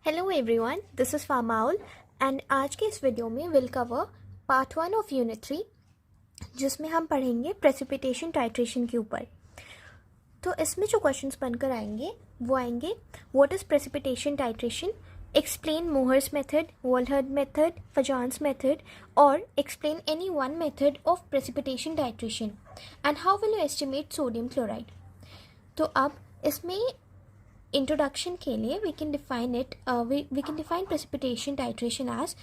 Hello everyone, this is फामाउल and आज के इस वीडियो में we'll cover part 1 of unit 3 जिसमें हम पढ़ेंगे प्रेसिपिटेशन टाइट्रेशन के ऊपर। तो इसमें जो क्वेश्चंस बनकर आएंगे वो आएंगे what is precipitation titration, explain Mohr's method, Volhard method, Fajans method और explain any one method of precipitation titration and how will you estimate sodium chloride. तो अब इसमें इंट्रोडक्शन के लिए we can define precipitation titration as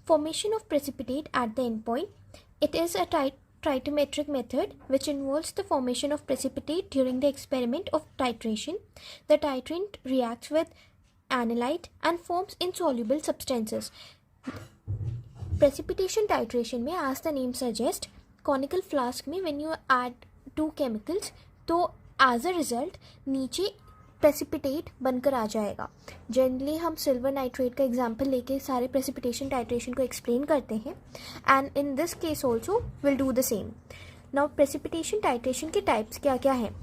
formation of precipitate at the end point. It is a trigonometric method which involves the formation of precipitate during the experiment of titration. The titrant reacts with analyte and forms insoluble substances. Precipitation titration में, as the name suggests, conical flask में when you add two chemicals तो as a result नीचे precipitate बनकर आ जाएगा। Generally हम silver nitrate का example लेके सारे प्रेसिपिटेशन टाइट्रेशन को एक्सप्लेन करते हैं and in this case also we'll do the same. Now precipitation titration के टाइप्स क्या क्या हैं?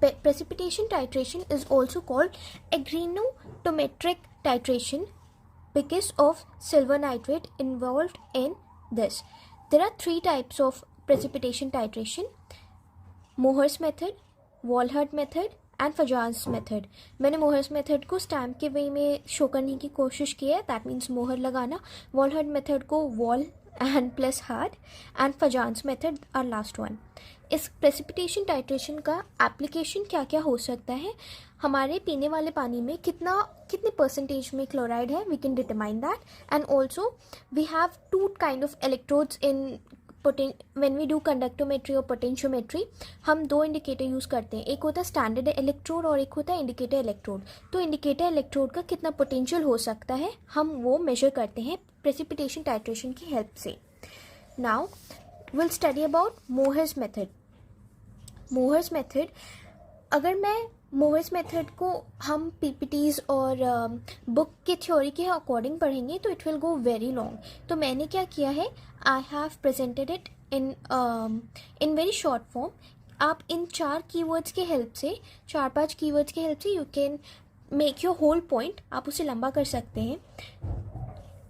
Precipitation titration is also called argentometric titration because of silver nitrate involved in this. There are 3 types of precipitation titration: Mohr's method, Volhard method and Fajans method. मैंने Mohr's method को stamp के way में show करने की कोशिश की है, that means मोहर लगाना। वॉलहर्ड मेथड को wall and plus hard and Fajans method are last one. इस प्रेसिपिटेशन टाइट्रेशन का एप्लीकेशन क्या क्या हो सकता है? हमारे पीने वाले पानी में कितने परसेंटेज में क्लोराइड है, we can determine that. And also we have 2 kind of electrodes in when we do conductometry और potentiometry, हम 2 इंडिकेटर यूज़ करते हैं, एक होता है स्टैंडर्ड इलेक्ट्रोड और एक होता है इंडिकेटर इलेक्ट्रोड। तो इंडिकेटर इलेक्ट्रोड का कितना पोटेंशियल हो सकता है हम वो मेजर करते हैं प्रेसिपिटेशन टाइट्रेशन की हेल्प से। Now will study about Mohr's method. Mohr's method, अगर मैं मोहर्स मेथड को हम पीपीटीज और बुक के थ्योरी के अकॉर्डिंग पढ़ेंगे तो it will go very long. तो मैंने क्या किया है, I have presented it in very short form. आप इन 4 कीवर्ड्स के हेल्प से, 4-5 कीवर्ड्स के हेल्प से you can make your whole point, आप उसे लंबा कर सकते हैं।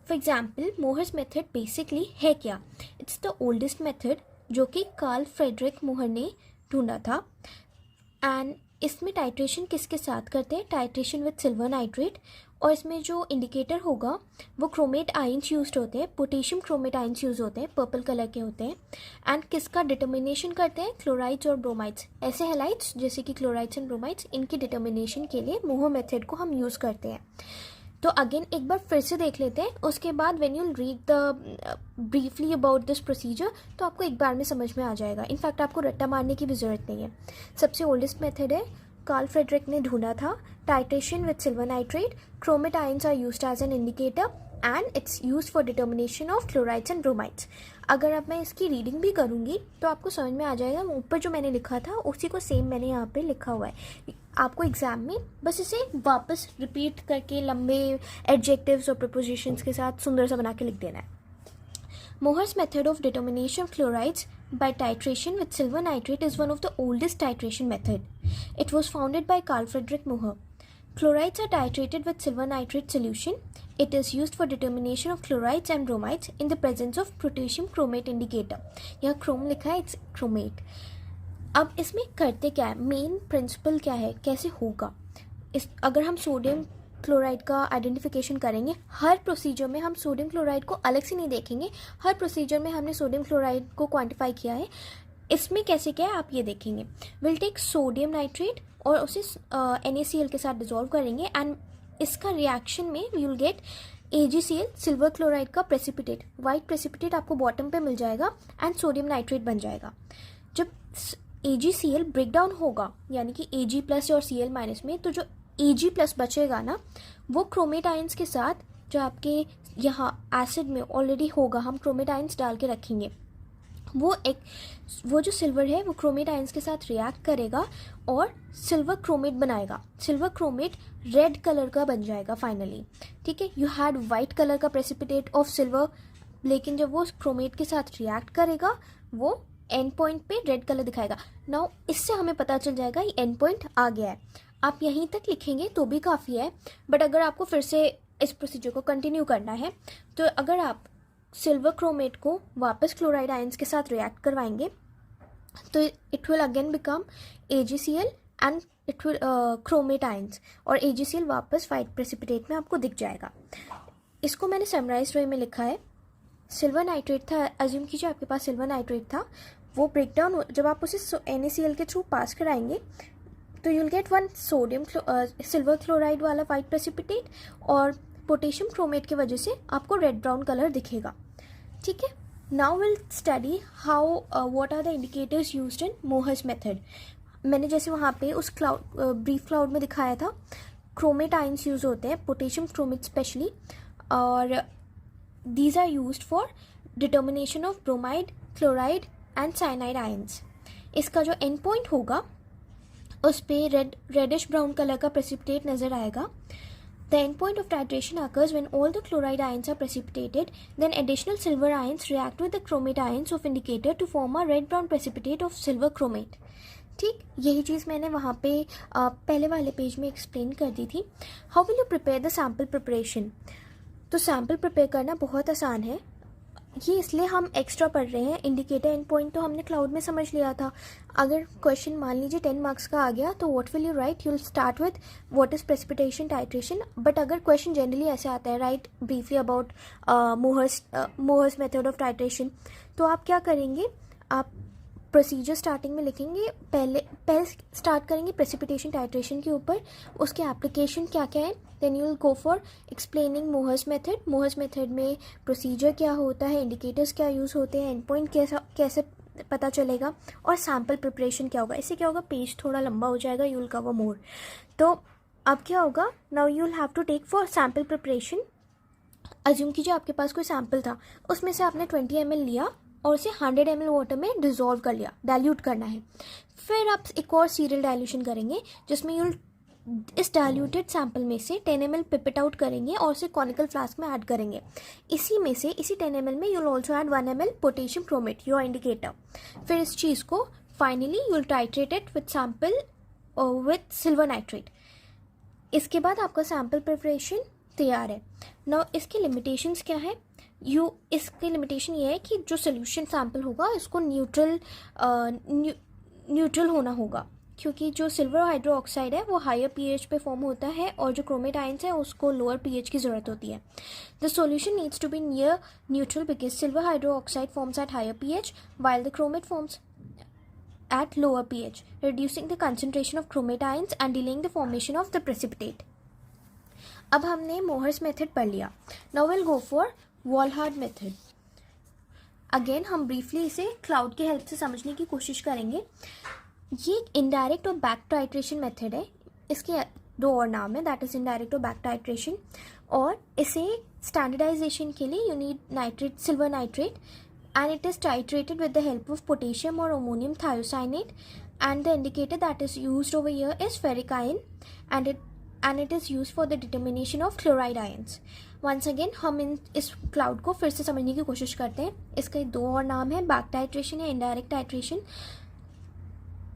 For example, Mohr's method basically है क्या? इट्स द ओल्डेस्ट मेथड जो कि कार्ल फ्रेडरिक मोहर ने ढूंढा था। एंड इसमें टाइट्रेशन किसके साथ करते हैं? Titration with silver nitrate. और इसमें जो इंडिकेटर होगा वो क्रोमेट आयंस यूज्ड होते हैं, पोटेशियम क्रोमेट आयंस यूज होते हैं, पर्पल कलर के होते हैं। एंड किसका डिटर्मिनेशन करते हैं? क्लोराइड्स और ब्रोमाइड्स, ऐसे हैलाइड्स जैसे कि क्लोराइड्स एंड ब्रोमाइड्स, इनकी डिटर्मिनेशन के लिए मोहर मेथड को हम यूज़ करते हैं। तो अगेन एक बार फिर से देख लेते हैं, उसके बाद when you read the briefly about this procedure तो आपको एक बार में समझ में आ जाएगा। इनफैक्ट आपको रट्टा मारने की भी ज़रूरत नहीं है। सबसे ओल्डेस्ट मेथड है, कार्ल फ्रेडरिक ने ढूंढा था, titration with silver nitrate. Chromate ions are used as an indicator and it's used for determination of chlorides and bromides. अगर अब मैं इसकी रीडिंग भी करूँगी तो आपको समझ में आ जाएगा। ऊपर जो मैंने लिखा था उसी को सेम मैंने यहाँ पे लिखा हुआ है। आपको एग्जाम में बस इसे वापस रिपीट करके लंबे एडजेक्टिव्स और प्रपोजिशंस के साथ सुंदर सा बना के लिख देना है। Mohr's method of determination of chlorides by titration with silver nitrate is one of the oldest titration method. It was founded by Carl Friedrich Mohr. Chlorides are titrated with silver nitrate solution. It is used for determination of chlorides and bromides in the presence of potassium chromate indicator. यहाँ chrome लिखा है, it's chromate. अब इसमें करते क्या है, main principal क्या है, कैसे होगा? अगर हम सोडियम क्लोराइड का आइडेंटिफिकेशन करेंगे, हर प्रोसीजर में हम सोडियम क्लोराइड को अलग से नहीं देखेंगे, हर प्रोसीजर में हमने सोडियम क्लोराइड को क्वांटिफाई किया है। इसमें कैसे क्या है आप ये देखेंगे। विल टेक सोडियम नाइट्रेट और उसे NaCl के साथ डिजोल्व करेंगे एंड इसका रिएक्शन में we will get AgCl, silver chloride का प्रेसिपिटेट, वाइट प्रेसिपिटेट आपको बॉटम पे मिल जाएगा एंड सोडियम नाइट्रेट बन जाएगा। जब AgCl ब्रेक डाउन होगा यानी कि Ag प्लस और Cl माइनस में, तो जो Ag प्लस बचेगा ना वो क्रोमेट आयंस के साथ जो आपके यहाँ एसिड में ऑलरेडी होगा, हम क्रोमेट आयंस डाल के रखेंगे, वो जो सिल्वर है वो क्रोमेट आयंस के साथ रिएक्ट करेगा और सिल्वर क्रोमेट बनाएगा। सिल्वर क्रोमेट रेड कलर का बन जाएगा फाइनली। ठीक है, यू हैड वाइट कलर का प्रेसिपिटेट ऑफ सिल्वर, लेकिन जब वो क्रोमेट के साथ रिएक्ट करेगा वो एंड पॉइंट पे रेड कलर दिखाएगा। नाउ इससे हमें पता चल जाएगा ये एंड पॉइंट आ गया है। आप यहीं तक लिखेंगे तो भी काफ़ी है, बट अगर आपको फिर से इस प्रोसीजर को कंटिन्यू करना है तो अगर आप सिल्वर क्रोमेट को वापस क्लोराइड आयंस के साथ रिएक्ट करवाएंगे तो it will again become AgCl and it will chromate ions, और AgCl वापस वाइट प्रेसिपिटेट में आपको दिख जाएगा। इसको मैंने समराइज वे में लिखा है। सिल्वर नाइट्रेट था, अज्यूम कीजिए आपके पास सिल्वर नाइट्रेट था, वो ब्रेकडाउन जब आप उसे NaCl के थ्रू पास कराएंगे तो you'll get one sodium silver chloride वाला वाइट प्रेसिपिटेट, और पोटेशियम क्रोमेट की वजह से आपको रेड ब्राउन कलर दिखेगा। ठीक है, now will study how what are the indicators used in Mohr's method. मैंने जैसे वहाँ पे उस ब्रीफ क्लाउड में दिखाया था, क्रोमेट आयंस यूज होते हैं, पोटेशियम क्रोमेट स्पेशली, और these are used for determination of bromide, chloride and cyanide ions। इसका जो एंड पॉइंट होगा उस पर रेडिश ब्राउन कलर का प्रेसिपिटेट नज़र आएगा। The end point of titration occurs when all the chloride ions are precipitated, then additional silver ions react with the chromate ions of indicator to form a red brown precipitate of silver chromate। ठीक, यही चीज़ मैंने वहाँ पे पहले वाले page में explain कर दी थी। How will you prepare the sample preparation? तो सैम्पल प्रिपेयर करना बहुत आसान है, ये इसलिए हम एक्स्ट्रा पढ़ रहे हैं। इंडिकेटर एंड पॉइंट तो हमने क्लाउड में समझ लिया था। अगर क्वेश्चन मान लीजिए 10 मार्क्स का आ गया तो what will you right? You will start with what is precipitation titration. But अगर क्वेश्चन जनरली ऐसे आता है, right briefly about Mohr's method of titration, तो आप क्या करेंगे, आप प्रोसीजर स्टार्टिंग में लिखेंगे, पहले स्टार्ट करेंगे प्रेसिपिटेशन टाइट्रेशन के ऊपर, उसके एप्लीकेशन क्या क्या है, then you will go for explaining Mohr's method. Mohr's method में प्रोसीजर क्या होता है, इंडिकेटर्स क्या यूज़ होते हैं, एंड पॉइंट कैसे पता चलेगा, और सैम्पल प्रिपरेशन क्या होगा। इससे क्या होगा, पेज थोड़ा लंबा हो जाएगा, यू विल कवर मोर। तो अब क्या होगा, now you will have to take for sample preparation. Assume कीजिए आपके पास कोई सैम्पल था, उसमें से आपने 20 ml लिया और उसे 100 ml वाटर में डिजोल्व कर लिया, डाइल्यूट करना है। फिर आप एक और सीरियल डाइल्यूशन करेंगे जिसमें यूल इस डाइल्यूटेड सैंपल में से 10 ml पिपिट आउट करेंगे और उसे कॉनिकल फ्लास्क में ऐड करेंगे। इसी 10 ml में you'll also add 1 ml potassium chromate, your indicator. फिर इस चीज़ को finally you'll titrate it with sample with silver nitrate. इसके बाद आपका सैंपल प्रिपरेशन तैयार है। नाउ इसकी लिमिटेशंस क्या है? इसकी लिमिटेशन ये है कि जो सोल्यूशन सैंपल होगा इसको न्यूट्रल होना होगा, क्योंकि जो सिल्वर हाइड्रो ऑक्साइड है वो हायर pH पे फॉर्म होता है और जो क्रोमेट आयंस है उसको लोअर pH की ज़रूरत होती है। The solution needs to be near neutral because silver hydro oxide forms at higher pH while the chromate forms at lower pH, reducing the concentration of chromate ions and delaying the formation of the precipitate। अब हमने Mohr's method पढ़ लिया। Now we'll go for Volhard method. Again हम briefly इसे cloud की help से समझने की कोशिश करेंगे। ये एक इनडायरेक्ट और बैक टाइट्रेशन मेथड है। इसके 2 और नाम है, दैट इज इनडायरेक्ट और बैक टाइट्रेशन। और इसे स्टैंडर्डाइजेशन के लिए you need nitrate, silver nitrate, and it is titrated with the help of potassium or ammonium thiocyanate, and the indicator that is used over here is ferric ion, and it is used for the determination of chloride ions। once again हम इस cloud को फिर से समझने की कोशिश करते हैं। इसके 2 और नाम है, बैक टाइट्रेशन या इनडायरेक्ट टाइट्रेशन।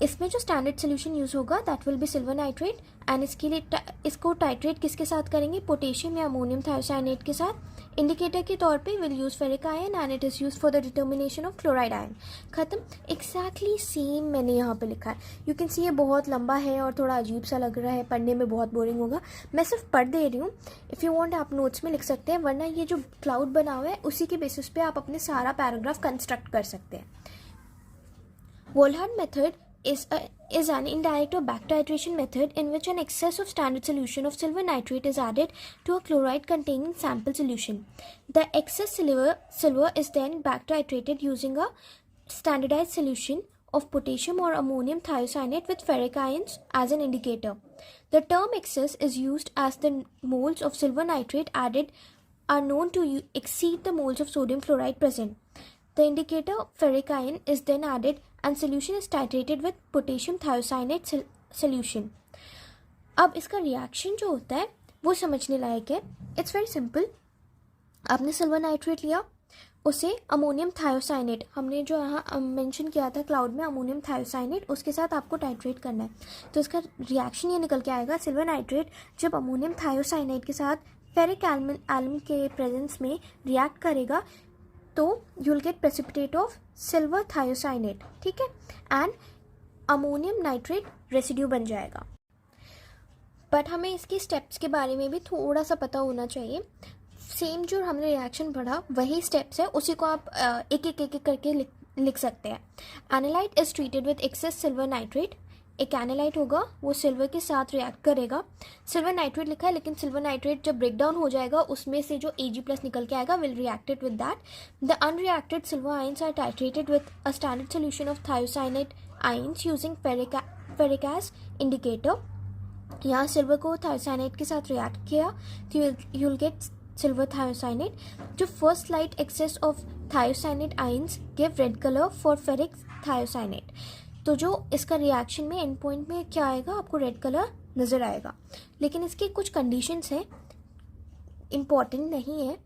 इसमें जो स्टैंडर्ड सोल्यूशन यूज़ होगा that will be silver nitrate, and इसके लिए इसको टाइट्रेट किसके साथ करेंगे, पोटेशियम या अमोनियम थायोसाइनेट के साथ। इंडिकेटर के तौर पे will use ferric ion and it is use for the determination of chloride ion. खत्म। एक्जैक्टली सेम मैंने यहाँ पे लिखा है। यू कैन सी ये बहुत लंबा है और थोड़ा अजीब सा लग रहा है, पढ़ने में बहुत बोरिंग होगा। मैं सिर्फ पढ़ दे रही हूँ, इफ़ यू वांट आप नोट्स में लिख सकते हैं, वरना ये जो क्लाउड बना हुआ है उसी के बेसिस पे आप अपने सारा पैराग्राफ कंस्ट्रक्ट कर सकते हैं। वॉलहार्ड method is an indirect or back titration method in which an excess of standard solution of silver nitrate is added to a chloride containing sample solution. The excess silver is then back titrated using a standardized solution of potassium or ammonium thiocyanate with ferric ions as an indicator. The term excess is used as the moles of silver nitrate added are known to exceed the moles of sodium chloride present. The indicator ferric ion is then added and solution is titrated with potassium thiocyanate solution। अब इसका reaction जो होता है वो समझने लायक है। It's very simple. आपने silver nitrate लिया, उसे अमोनियम थायोसाइनेट, हमने जो यहाँ मेंशन किया था क्लाउड में अमोनियम थायोसाइनेट, उसके साथ आपको टाइट्रेट करना है। तो इसका रिएक्शन ये निकल के आएगा, सिल्वर नाइट्रेट जब अमोनियम थायोसाइनेट के साथ फेरिक एल्म के प्रेजेंस में रिएक्ट करेगा तो you will gate precipitate of silver thiocyanate, ठीक है, एंड अमोनियम नाइट्रेट रेसिड्यू बन जाएगा। बट हमें इसके स्टेप्स के बारे में भी थोड़ा सा पता होना चाहिए। सेम जो हमने रिएक्शन पढ़ा वही स्टेप्स है, उसी को आप एक एक करके लिख सकते हैं। Analyte is treated with excess silver nitrate, एक एनालाइट होगा वो सिल्वर के साथ रिएक्ट करेगा, सिल्वर नाइट्रेट लिखा है लेकिन सिल्वर नाइट्रेट जब ब्रेक डाउन हो जाएगा उसमें से जो Ag+ निकल के आएगा will reacted with that. The unreacted silver ions are titrated with a standard solution of thiocyanate ions using ferric as indicator. यहाँ सिल्वर को थायोसाइनेट के साथ रिएक्ट किया तो you will get silver thiocyanate. जो first light excess of thiocyanate ions give red colour for ferric thiocyanate. तो जो इसका रिएक्शन में एंड पॉइंट में क्या आएगा, आपको रेड कलर नज़र आएगा। लेकिन इसके कुछ कंडीशंस हैं, इम्पॉर्टेंट नहीं है,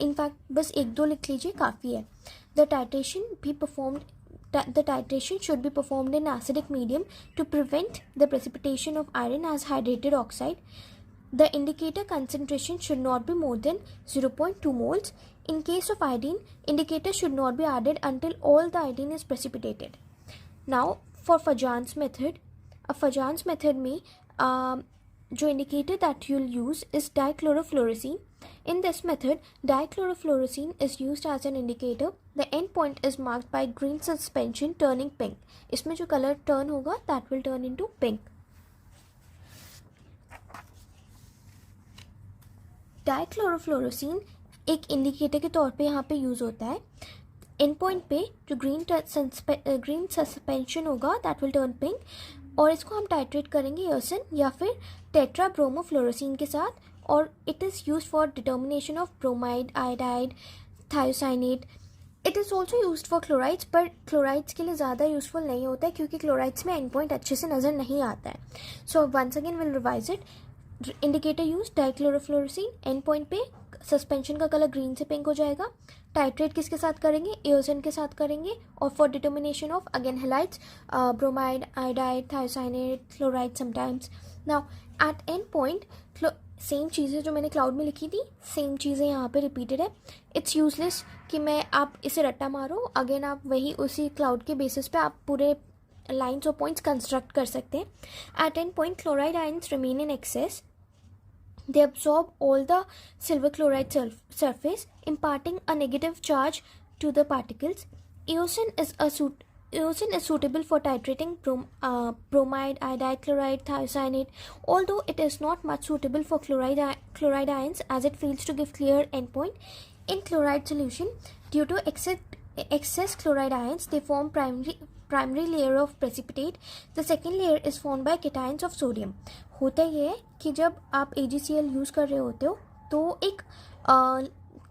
इनफैक्ट बस 1-2 लिख लीजिए काफ़ी है। The titration should be performed in acidic medium to prevent the precipitation of iron as hydrated oxide. The indicator concentration should not be more than 0.2 moles. In case of iodine, indicator should not be added until all the iodine is precipitated. Now for Fajan's method, Fajan's method में जो indicator that you'll use is dichlorofluorocene. In this method, dichlorofluorocene is used as an indicator. The end point is marked by green suspension turning pink. इसमें जो color turn होगा that will turn into pink. डाइक्लोरोफ्लोरोसिन एक indicator के तौर पे यहाँ पे use होता है। एंड पॉइंट पे जो ग्रीन सस्पेंशन होगा दैट विल टर्न पिंक, और इसको हम टाइट्रेट करेंगे एयरसन या फिर टेट्राब्रोमोफ्लोरोसिन के साथ, और it is use for determination of bromide, iodide, thiocyanate. It is also use for chlorides, पर क्लोराइड्स के लिए ज़्यादा यूजफुल नहीं होता है क्योंकि क्लोराइड्स में एंड पॉइंट अच्छे से नज़र नहीं आता है। So once again will revise it. Indicator use dichlorofluorescein, end point पे सस्पेंशन का कलर ग्रीन से पिंक हो जाएगा। टाइट्रेट किसके साथ करेंगे, एओजन के साथ करेंगे, और for determination of again halides, bromide, iodide, thiocyanate, chloride sometimes. Now at end point same चीज़ें जो मैंने क्लाउड में लिखी थी सेम चीज़ें यहाँ पे रिपीटेड है। इट्स यूजलेस कि मैं आप इसे रट्टा मारो, अगेन आप वही उसी क्लाउड के बेसिस पे आप पूरे लाइन्स और पॉइंट्स कंस्ट्रक्ट कर सकते हैं। At end point chloride ions remain in excess, they absorb all the silver chloride surface, imparting a negative charge to the particles. Eosin is suitable for titrating bromide, iodide, chloride, thiocyanate, although it is not much suitable for chloride ions as it fails to give clear endpoint. In chloride solution, due to excess chloride ions, they form primary layer of precipitate. The second layer is formed by cations of sodium. होता ये है कि जब आप AgCl use कर रहे होते हो तो एक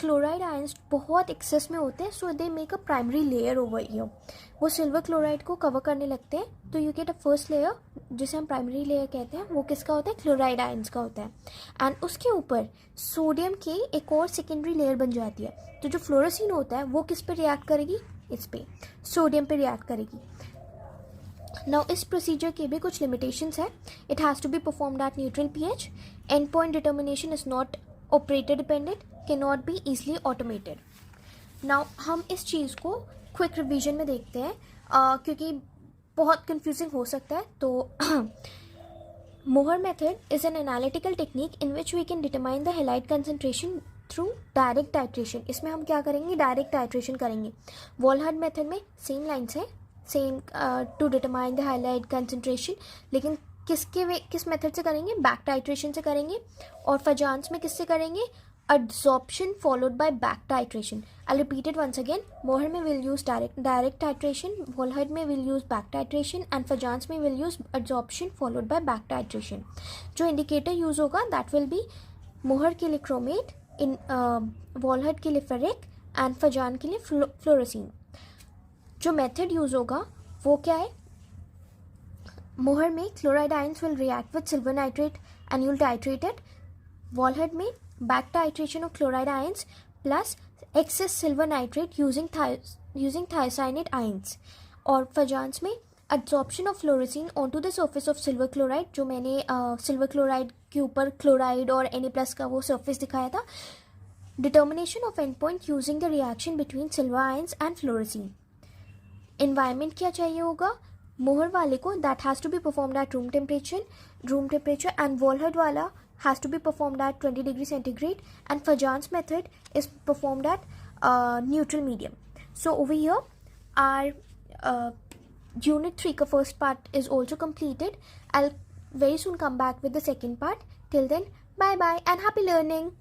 क्लोराइड आयंस बहुत एक्सेस में होते हैं, so they make a primary layer over here. वो सिल्वर क्लोराइड को कवर करने लगते हैं, तो you get a first layer जिसे हम प्राइमरी लेयर कहते हैं, वो किसका होता है, क्लोराइड आयंस का होता है। एंड उसके ऊपर सोडियम की एक और सेकेंडरी लेयर बन जाती है। तो जो फ्लोरोसिन होता है वो किस पे रिएक्ट करेगी, इस पे सोडियम पे रिएक्ट करेगी। नाउ इस प्रोसीजर के भी कुछ लिमिटेशंस है। It has to be performed at neutral pH, end point determination is not operator dependent, can not be easily automated. Now हम इस चीज़ को क्विक रिवीजन में देखते हैं क्योंकि बहुत कंफ्यूजिंग हो सकता है। तो Mohr method is an analytical technique in which we can determine the halide concentration through direct titration. इसमें हम क्या करेंगे, डायरेक्ट टाइट्रेशन करेंगे। Volhard मेथड में सेम लाइन्स है, same to determine the highlight concentration, लेकिन किस मेथड से करेंगे, बैक टाइट्रेशन से करेंगे। और फजान्स में किससे करेंगे, adsorption followed by back titration. I'll repeat it once again. Mohr में will use direct titration, Volhard में will use back titration, and Fajans में will use adsorption followed by back titration. जो indicator use होगा that will be Mohr के लिए chromate, in Volhard के लिए ferric, and Fajan के लिए fluorescein. जो मेथड यूज होगा वो क्या है, मोहर में chloride ions will react with silver nitrate and you'll titrate it. Volhard में back titration of chloride ions plus excess silver nitrate using thiocyanate ions. और फजांस में adsorption of fluorescein onto the surface of silver chloride, जो मैंने silver chloride के ऊपर chloride और Na+ का वो surface दिखाया था. Determination of endpoint using the reaction between silver ions and fluorescein. Environment क्या चाहिए होगा मोहर वाले को, that has to be performed at room temperature, and Volhard वाला has to be performed at 20 degrees centigrade, and Fajans method is performed at neutral medium. So over here our unit 3 ka first part is also completed. I'll very soon come back with the second part. Till then, bye bye and happy learning.